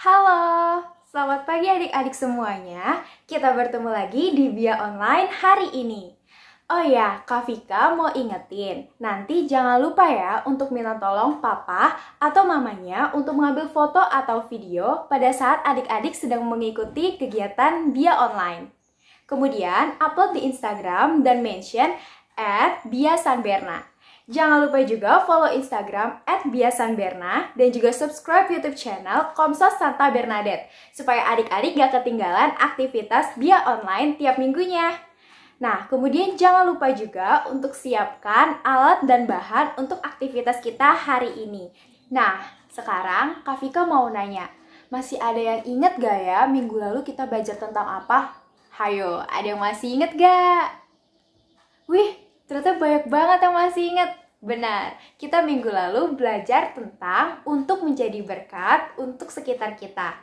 Halo, selamat pagi adik-adik semuanya. Kita bertemu lagi di Bia Online hari ini. Oh ya, Kak Vika mau ingetin, nanti jangan lupa ya untuk minta tolong papa atau mamanya untuk mengambil foto atau video pada saat adik-adik sedang mengikuti kegiatan Bia Online. Kemudian upload di Instagram dan mention @biasanberna. Jangan lupa juga follow Instagram @biasanberna dan juga subscribe YouTube channel Komsos Santa Bernadette supaya adik-adik gak ketinggalan aktivitas Bia Online tiap minggunya. Nah, kemudian jangan lupa juga untuk siapkan alat dan bahan untuk aktivitas kita hari ini. Nah, sekarang Kak Vika mau nanya, masih ada yang inget gak ya minggu lalu kita belajar tentang apa? Hayo, ada yang masih inget gak? Wih, ternyata banyak banget yang masih inget. Benar, kita minggu lalu belajar tentang untuk menjadi berkat untuk sekitar kita.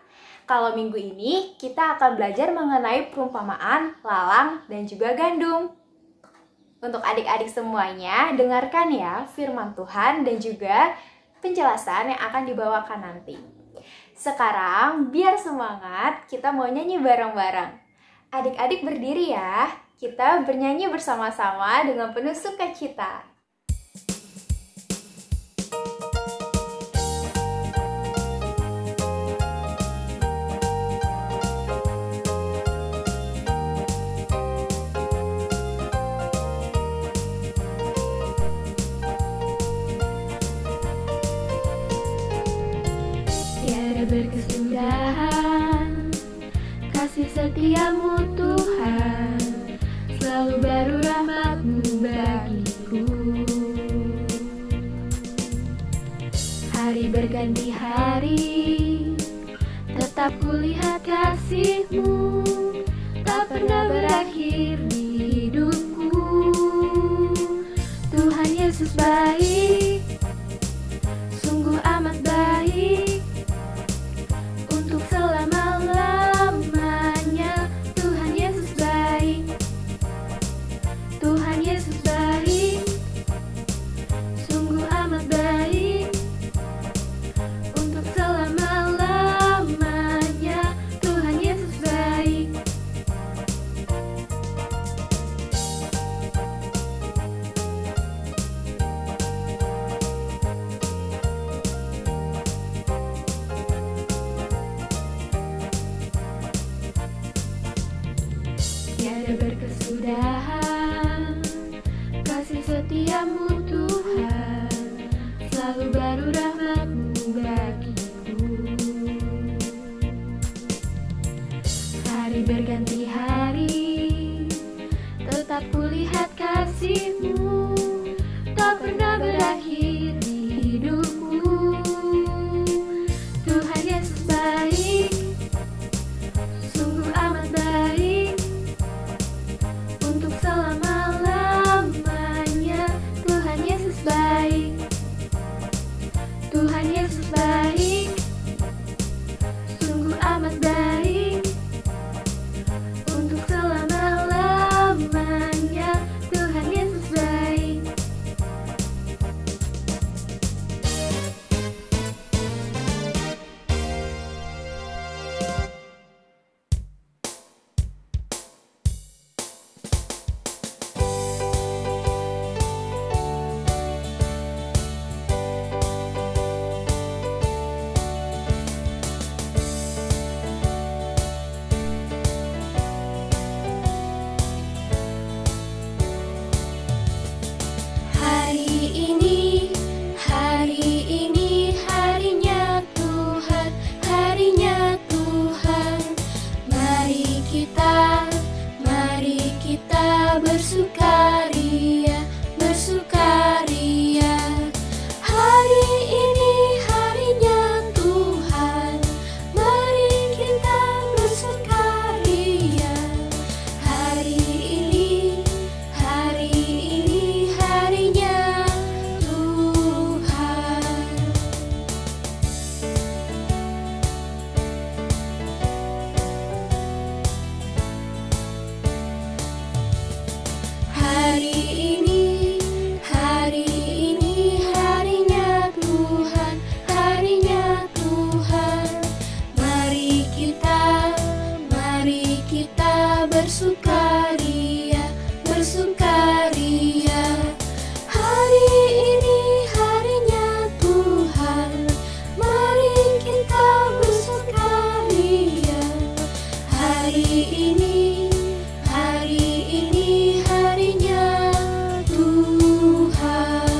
Kalau minggu ini kita akan belajar mengenai perumpamaan lalang dan juga gandum. Untuk adik-adik semuanya, dengarkan ya firman Tuhan dan juga penjelasan yang akan dibawakan nanti. Sekarang, biar semangat, kita mau nyanyi bareng-bareng. Adik-adik berdiri ya, kita bernyanyi bersama-sama dengan penuh sukacita. Berkesudahan, kasih setiamu Tuhan, selalu baru rahmat-Mu bagiku. Hari berganti hari, tetap kulihat kasih-Mu, tak pernah berakhir di hidupku. Tuhan Yesus baik, sungguh amat baik. Tiada berkesudahan, kasih setiamu Tuhan, selalu baru rahmat-Mu bagiku. Hari berganti hari, tetap kulihat kasih-Mu, tak pernah berakhir di hidupku. Tuhan Yesus baik, sungguh amat baik. Tuhan Yesus baik, sungguh amat baik, untuk selama-lamanya. Tuhan Yesus baik. Bersukaria, bersukaria. Hari ini harinya Tuhan, mari kita bersukaria. Hari ini harinya Tuhan. Hari hari ini harinya Tuhan.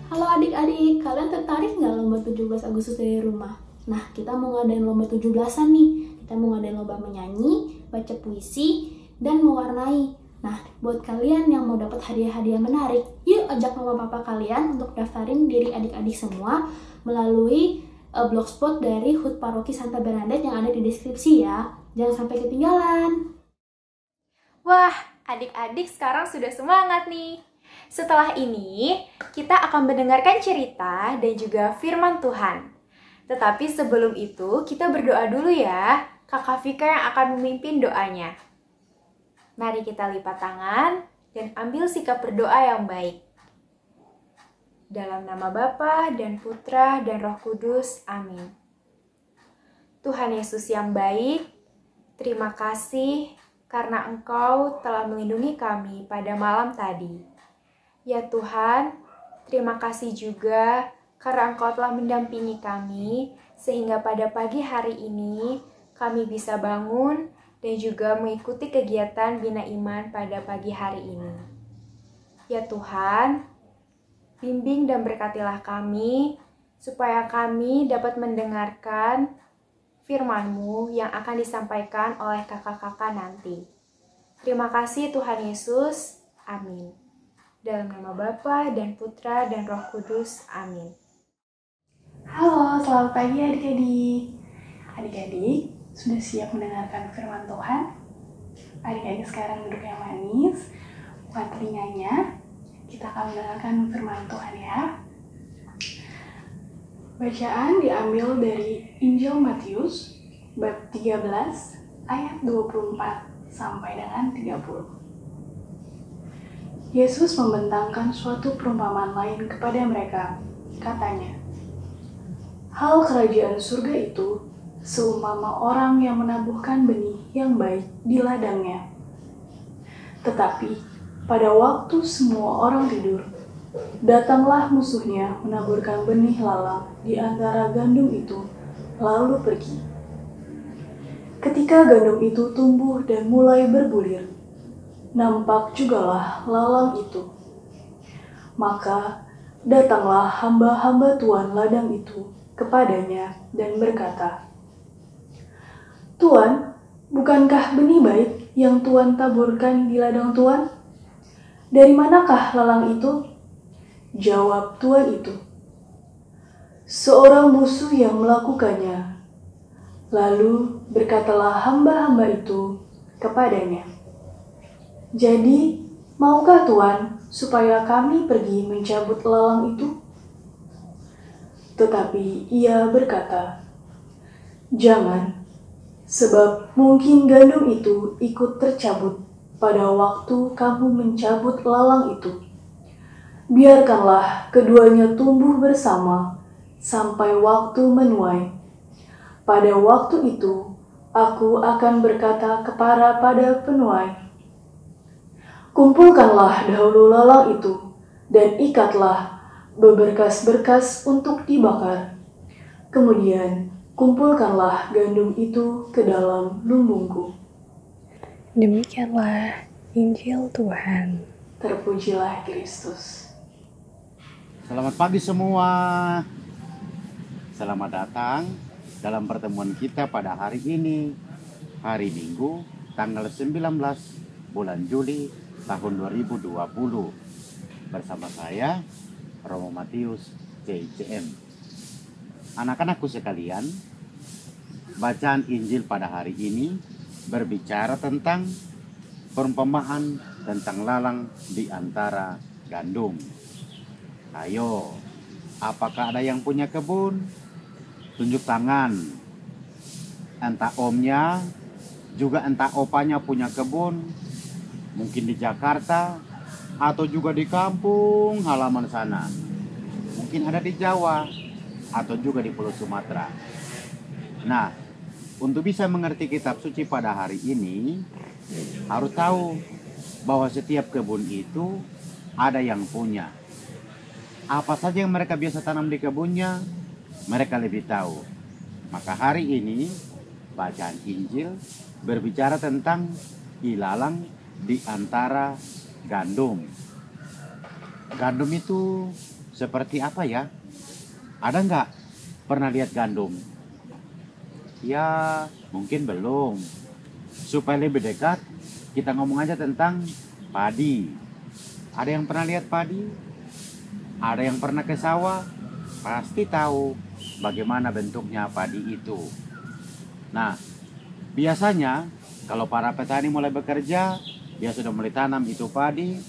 Halo adik-adik, kalian tertarik nggak lomba 17 Agustus dari rumah? Nah, kita mau ngadain lomba 17-an nih. Kita mau ngadain lomba menyanyi, baca puisi, dan mewarnai. Nah, buat kalian yang mau dapat hadiah-hadiah menarik, yuk ajak mama papa kalian untuk daftarin diri adik-adik semua melalui blogspot dari HUT Paroki Santa Bernadette yang ada di deskripsi ya. Jangan sampai ketinggalan. Wah, adik-adik sekarang sudah semangat nih. Setelah ini, kita akan mendengarkan cerita dan juga firman Tuhan. Tetapi sebelum itu, kita berdoa dulu ya. Kakak Vika yang akan memimpin doanya. Mari kita lipat tangan dan ambil sikap berdoa yang baik. Dalam nama Bapa dan Putra dan Roh Kudus, amin. Tuhan Yesus yang baik, terima kasih karena Engkau telah melindungi kami pada malam tadi. Ya Tuhan, terima kasih juga karena Engkau telah mendampingi kami, sehingga pada pagi hari ini kami bisa bangun dan juga mengikuti kegiatan Bina Iman pada pagi hari ini. Ya Tuhan, bimbing dan berkatilah kami, supaya kami dapat mendengarkan firman-Mu yang akan disampaikan oleh kakak-kakak nanti. Terima kasih Tuhan Yesus, amin. Dalam nama Bapa dan Putra dan Roh Kudus, amin. Halo, selamat pagi adik-adik. Adik-adik, sudah siap mendengarkan firman Tuhan? Adik-adik sekarang duduk yang manis, buka telinganya. Kita akan mendengarkan firman Tuhan ya. Bacaan diambil dari Injil Matius bab 13 ayat 24 sampai dengan 30. Yesus membentangkan suatu perumpamaan lain kepada mereka. Katanya, hal kerajaan surga itu seumpama orang yang menabuhkan benih yang baik di ladangnya. Tetapi pada waktu semua orang tidur, datanglah musuhnya menaburkan benih lalang di antara gandum itu, lalu pergi. Ketika gandum itu tumbuh dan mulai berbulir, nampak jugalah lalang itu. Maka datanglah hamba-hamba tuan ladang itu kepadanya dan berkata, Tuan, bukankah benih baik yang Tuan taburkan di ladang Tuan? Dari manakah lalang itu? Jawab tuan itu, seorang musuh yang melakukannya. Lalu berkatalah hamba-hamba itu kepadanya, jadi, maukah Tuan supaya kami pergi mencabut lalang itu? Tetapi ia berkata, jangan, sebab mungkin gandum itu ikut tercabut pada waktu kamu mencabut lalang itu. Biarkanlah keduanya tumbuh bersama sampai waktu menuai. Pada waktu itu, aku akan berkata kepada penuai, kumpulkanlah dahulu lalang itu, dan ikatlah beberkas-berkas untuk dibakar. Kemudian, kumpulkanlah gandum itu ke dalam lumbungku. Demikianlah Injil Tuhan. Terpujilah Kristus. Selamat pagi semua. Selamat datang dalam pertemuan kita pada hari ini, hari Minggu, tanggal 19 bulan Juli tahun 2020. Bersama saya, Romo Matius, CICM. Anak-anakku sekalian, bacaan Injil pada hari ini berbicara tentang perumpamaan tentang lalang di antara gandum. Ayo, apakah ada yang punya kebun? Tunjuk tangan. Entah omnya, juga entah opanya punya kebun. Mungkin di Jakarta, atau juga di kampung halaman sana. Mungkin ada di Jawa, atau juga di Pulau Sumatera. Nah, untuk bisa mengerti kitab suci pada hari ini, harus tahu bahwa setiap kebun itu ada yang punya. Apa saja yang mereka biasa tanam di kebunnya, mereka lebih tahu. Maka hari ini bacaan Injil berbicara tentang ilalang di antara gandum. Gandum itu seperti apa ya? Ada nggak pernah lihat gandum? Ya, mungkin belum. Supaya lebih dekat, kita ngomong aja tentang padi. Ada yang pernah lihat padi? Ada yang pernah ke sawah? Pasti tahu bagaimana bentuknya padi itu. Nah, biasanya kalau para petani mulai bekerja, dia sudah mulai tanam itu padi.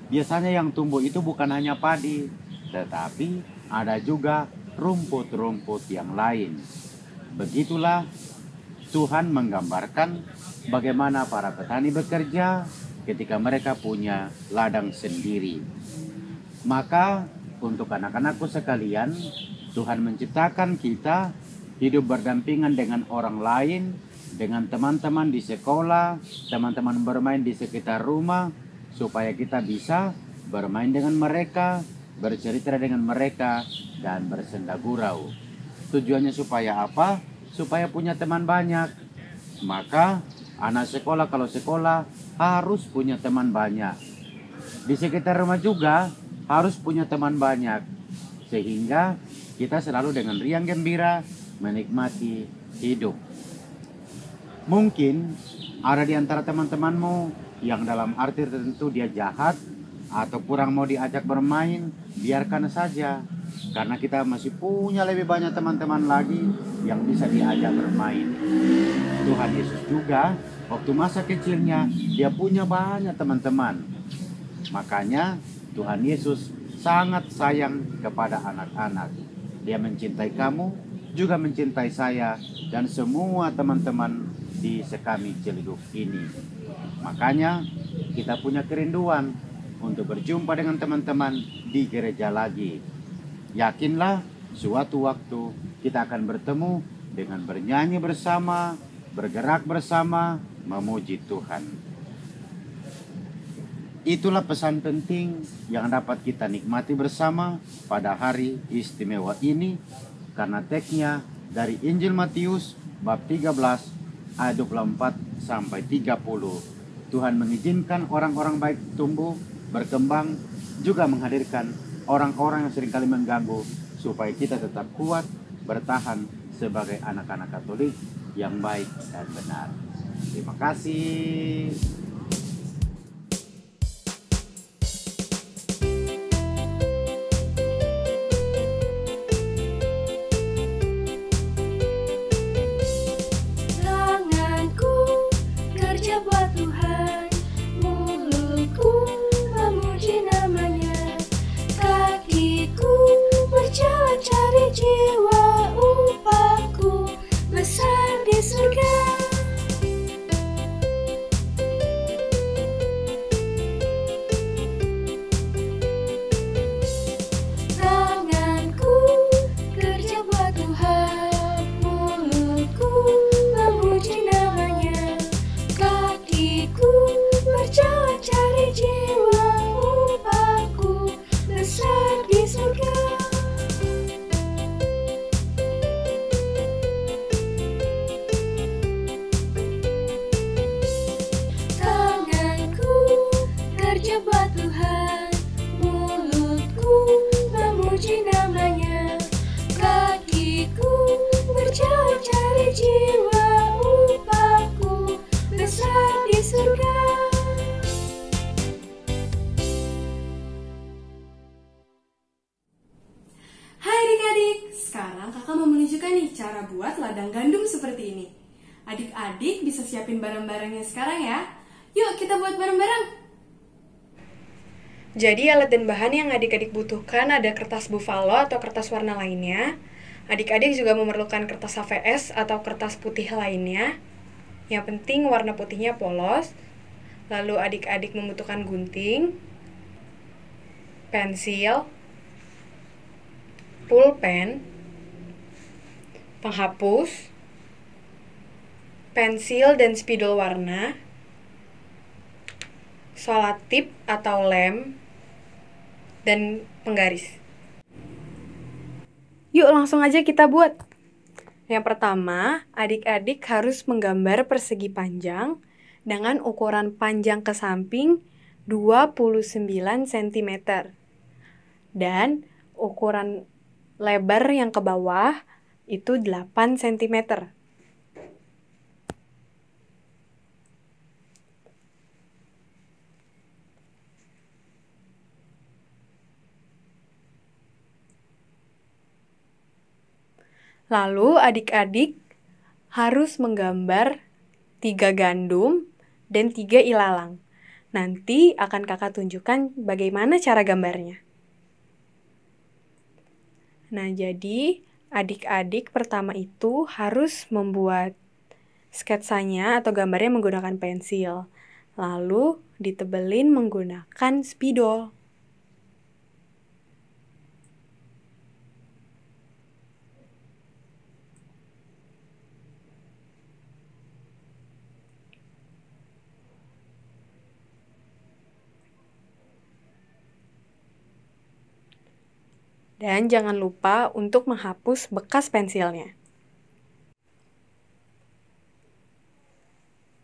Biasanya yang tumbuh itu bukan hanya padi, tetapi ada juga rumput-rumput yang lain. Begitulah Tuhan menggambarkan bagaimana para petani bekerja ketika mereka punya ladang sendiri. Maka untuk anak-anakku sekalian, Tuhan menciptakan kita hidup berdampingan dengan orang lain, dengan teman-teman di sekolah, teman-teman bermain di sekitar rumah, supaya kita bisa bermain dengan mereka, bercerita dengan mereka, dan bersenda gurau. Tujuannya supaya apa? Supaya punya teman banyak. Maka anak sekolah kalau sekolah harus punya teman banyak. Di sekitar rumah juga harus punya teman banyak. Sehingga kita selalu dengan riang gembira menikmati hidup. Mungkin ada di antara teman-temanmu yang dalam arti tertentu dia jahat atau kurang mau diajak bermain, biarkan saja. Karena kita masih punya lebih banyak teman-teman lagi yang bisa diajak bermain. Tuhan Yesus juga waktu masa kecilnya dia punya banyak teman-teman. Makanya Tuhan Yesus sangat sayang kepada anak-anak. Dia mencintai kamu, juga mencintai saya dan semua teman-teman di sekami Ciledug ini. Makanya kita punya kerinduan untuk berjumpa dengan teman-teman di gereja lagi. Yakinlah suatu waktu kita akan bertemu dengan bernyanyi bersama, bergerak bersama, memuji Tuhan. Itulah pesan penting yang dapat kita nikmati bersama pada hari istimewa ini, karena teksnya dari Injil Matius bab 13 ayat 24 sampai 30. Tuhan mengizinkan orang-orang baik tumbuh, berkembang, juga menghadirkan orang-orang yang seringkali mengganggu supaya kita tetap kuat, bertahan sebagai anak-anak Katolik yang baik dan benar. Terima kasih. Tanganku kerja buat Tuhan, mulutku memuji namanya, kakiku berjalan cari jiwa, upahku besar di surga. Tanganku kerja buat Tuhan, mulutku memuji namanya, kakiku berjalan cari jiwa, upahku besar di surga. Tanganku kerja buat Tuhan, mulutku memuji namanya, kakiku berjalan cari jiwa, upahku besar di surga. Hai adik-adik, sekarang kakak mau menunjukkan nih cara buat ladang gandum seperti ini. Adik-adik bisa siapin barang-barangnya sekarang ya. Yuk kita buat bareng-bareng. Jadi alat dan bahan yang adik-adik butuhkan ada kertas buffalo atau kertas warna lainnya. Adik-adik juga memerlukan kertas HVS atau kertas putih lainnya. Yang penting warna putihnya polos. Lalu adik-adik membutuhkan gunting, pensil, pulpen, penghapus, pensil dan spidol warna, salat tip atau lem, dan penggaris. Yuk langsung aja kita buat. Yang pertama, adik-adik harus menggambar persegi panjang dengan ukuran panjang ke samping 29 cm. Dan ukuran lebar yang ke bawah itu 8 cm. Lalu adik-adik harus menggambar 3 gandum dan 3 ilalang. Nanti akan kakak tunjukkan bagaimana cara gambarnya. Nah, jadi adik-adik pertama itu harus membuat sketsanya atau gambarnya menggunakan pensil. Lalu ditebelin menggunakan spidol. Dan jangan lupa untuk menghapus bekas pensilnya.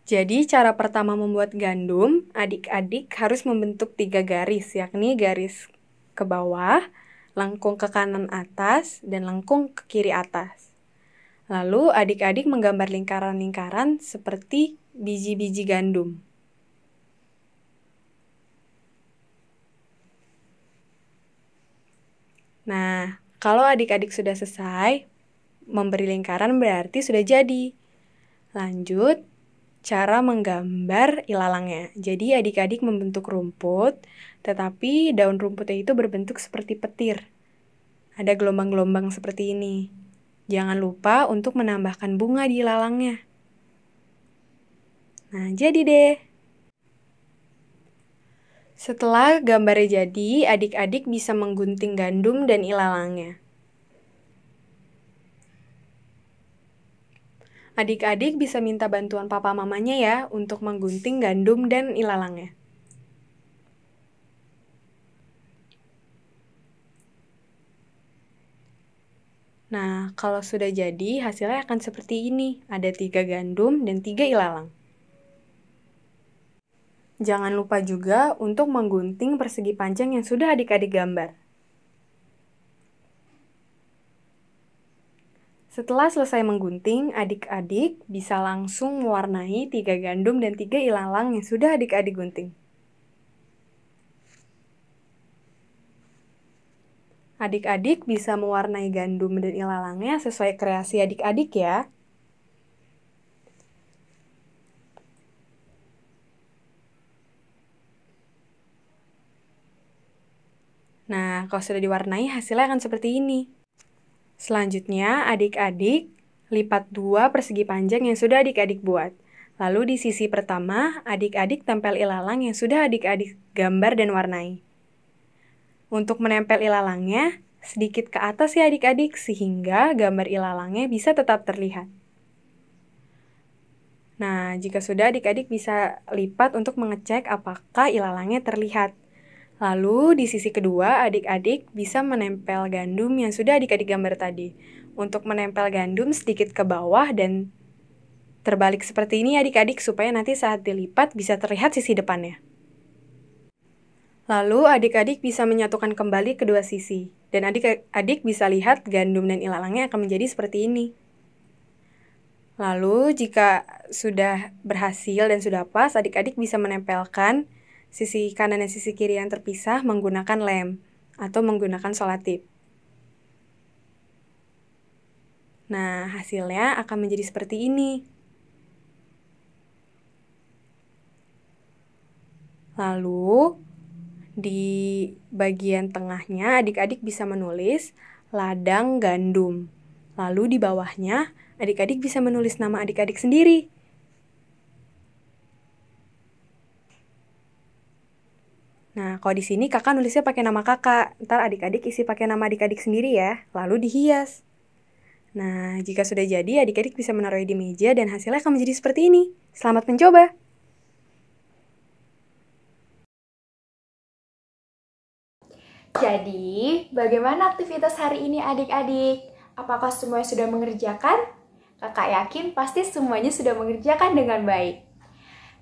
Jadi cara pertama membuat gandum, adik-adik harus membentuk 3 garis, yakni garis ke bawah, lengkung ke kanan atas, dan lengkung ke kiri atas. Lalu adik-adik menggambar lingkaran-lingkaran seperti biji-biji gandum. Nah, kalau adik-adik sudah selesai memberi lingkaran berarti sudah jadi. Lanjut, cara menggambar ilalangnya. Jadi adik-adik membentuk rumput, tetapi daun rumputnya itu berbentuk seperti petir. Ada gelombang-gelombang seperti ini. Jangan lupa untuk menambahkan bunga di ilalangnya. Nah, jadi deh. Setelah gambarnya jadi, adik-adik bisa menggunting gandum dan ilalangnya. Adik-adik bisa minta bantuan papa mamanya ya untuk menggunting gandum dan ilalangnya. Nah, kalau sudah jadi, hasilnya akan seperti ini. Ada 3 gandum dan 3 ilalang. Jangan lupa juga untuk menggunting persegi panjang yang sudah adik-adik gambar. Setelah selesai menggunting, adik-adik bisa langsung mewarnai 3 gandum dan 3 ilalang yang sudah adik-adik gunting. Adik-adik bisa mewarnai gandum dan ilalangnya sesuai kreasi adik-adik ya. Nah, kalau sudah diwarnai, hasilnya akan seperti ini. Selanjutnya, adik-adik lipat 2 persegi panjang yang sudah adik-adik buat. Lalu di sisi pertama, adik-adik tempel ilalang yang sudah adik-adik gambar dan warnai. Untuk menempel ilalangnya, sedikit ke atas ya adik-adik, sehingga gambar ilalangnya bisa tetap terlihat. Nah, jika sudah, adik-adik bisa lipat untuk mengecek apakah ilalangnya terlihat. Lalu di sisi kedua, adik-adik bisa menempel gandum yang sudah adik-adik gambar tadi. Untuk menempel gandum sedikit ke bawah dan terbalik seperti ini adik-adik supaya nanti saat dilipat bisa terlihat sisi depannya. Lalu adik-adik bisa menyatukan kembali kedua sisi. Dan adik-adik bisa lihat gandum dan ilalangnya akan menjadi seperti ini. Lalu jika sudah berhasil dan sudah pas, adik-adik bisa menempelkan sisi kanan dan sisi kiri yang terpisah menggunakan lem atau menggunakan solatip. Nah, hasilnya akan menjadi seperti ini. Lalu, di bagian tengahnya adik-adik bisa menulis ladang gandum. Lalu di bawahnya adik-adik bisa menulis nama adik-adik sendiri. Nah, kalau di sini kakak nulisnya pakai nama kakak. Ntar adik-adik isi pakai nama adik-adik sendiri ya. Lalu dihias. Nah, jika sudah jadi, adik-adik bisa menaruhnya di meja dan hasilnya akan menjadi seperti ini. Selamat mencoba! Jadi, bagaimana aktivitas hari ini adik-adik? Apakah semuanya sudah mengerjakan? Kakak yakin pasti semuanya sudah mengerjakan dengan baik.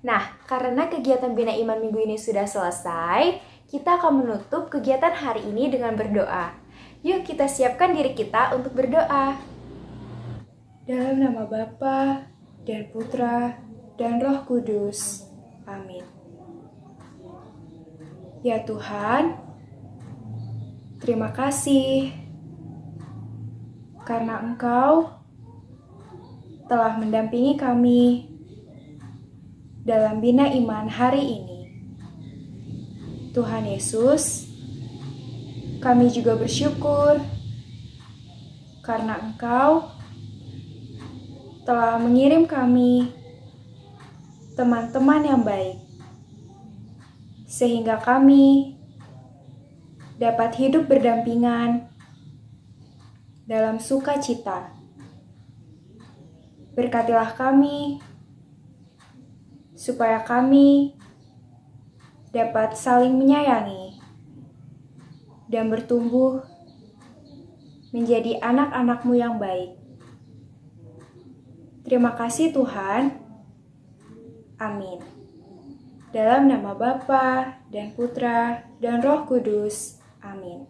Nah, karena kegiatan Bina Iman minggu ini sudah selesai, kita akan menutup kegiatan hari ini dengan berdoa. Yuk kita siapkan diri kita untuk berdoa. Dalam nama Bapa dan Putra dan Roh Kudus. Amin. Ya Tuhan, terima kasih karena Engkau telah mendampingi kami dalam Bina Iman hari ini. Tuhan Yesus, kami juga bersyukur karena Engkau telah mengirim kami teman-teman yang baik, sehingga kami dapat hidup berdampingan dalam sukacita. Berkatilah kami, supaya kami dapat saling menyayangi dan bertumbuh menjadi anak-anak-Mu yang baik. Terima kasih Tuhan. Amin. Dalam nama Bapa dan Putra dan Roh Kudus. Amin.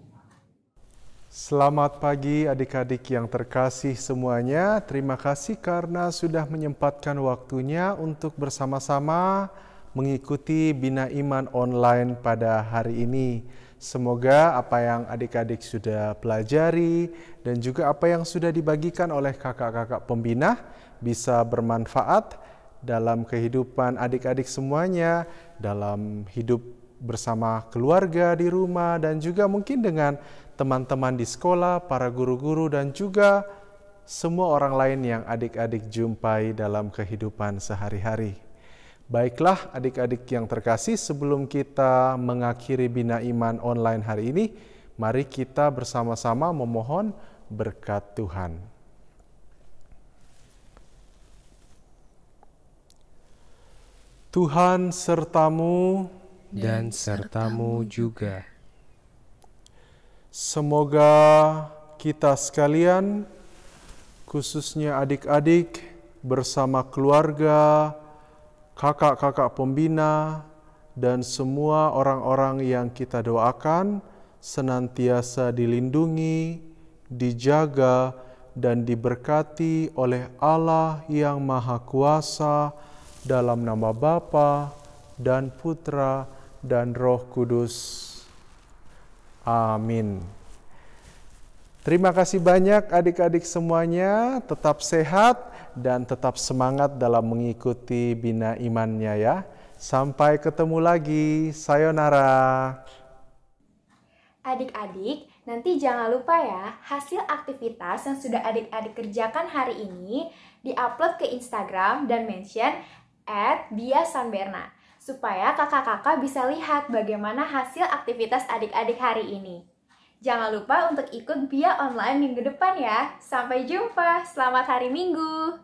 Selamat pagi adik-adik yang terkasih semuanya. Terima kasih karena sudah menyempatkan waktunya untuk bersama-sama mengikuti Bina Iman online pada hari ini. Semoga apa yang adik-adik sudah pelajari dan juga apa yang sudah dibagikan oleh kakak-kakak pembina bisa bermanfaat dalam kehidupan adik-adik semuanya, dalam hidup bersama keluarga di rumah dan juga mungkin dengan teman-teman di sekolah, para guru-guru dan juga semua orang lain yang adik-adik jumpai dalam kehidupan sehari-hari. Baiklah adik-adik yang terkasih, sebelum kita mengakhiri Bina Iman online hari ini, mari kita bersama-sama memohon berkat Tuhan. Tuhan sertamu dan sertamu juga. Semoga kita sekalian, khususnya adik-adik bersama keluarga, kakak-kakak pembina, dan semua orang-orang yang kita doakan senantiasa dilindungi, dijaga, dan diberkati oleh Allah yang Maha Kuasa dalam nama Bapa dan Putra dan Roh Kudus. Amin. Terima kasih banyak adik-adik semuanya, tetap sehat dan tetap semangat dalam mengikuti Bina Imannya ya. Sampai ketemu lagi, sayonara. Adik-adik, nanti jangan lupa ya, hasil aktivitas yang sudah adik-adik kerjakan hari ini diupload ke Instagram dan mention @biasanberna supaya kakak-kakak bisa lihat bagaimana hasil aktivitas adik-adik hari ini. Jangan lupa untuk ikut Bia online minggu depan ya. Sampai jumpa, selamat hari Minggu.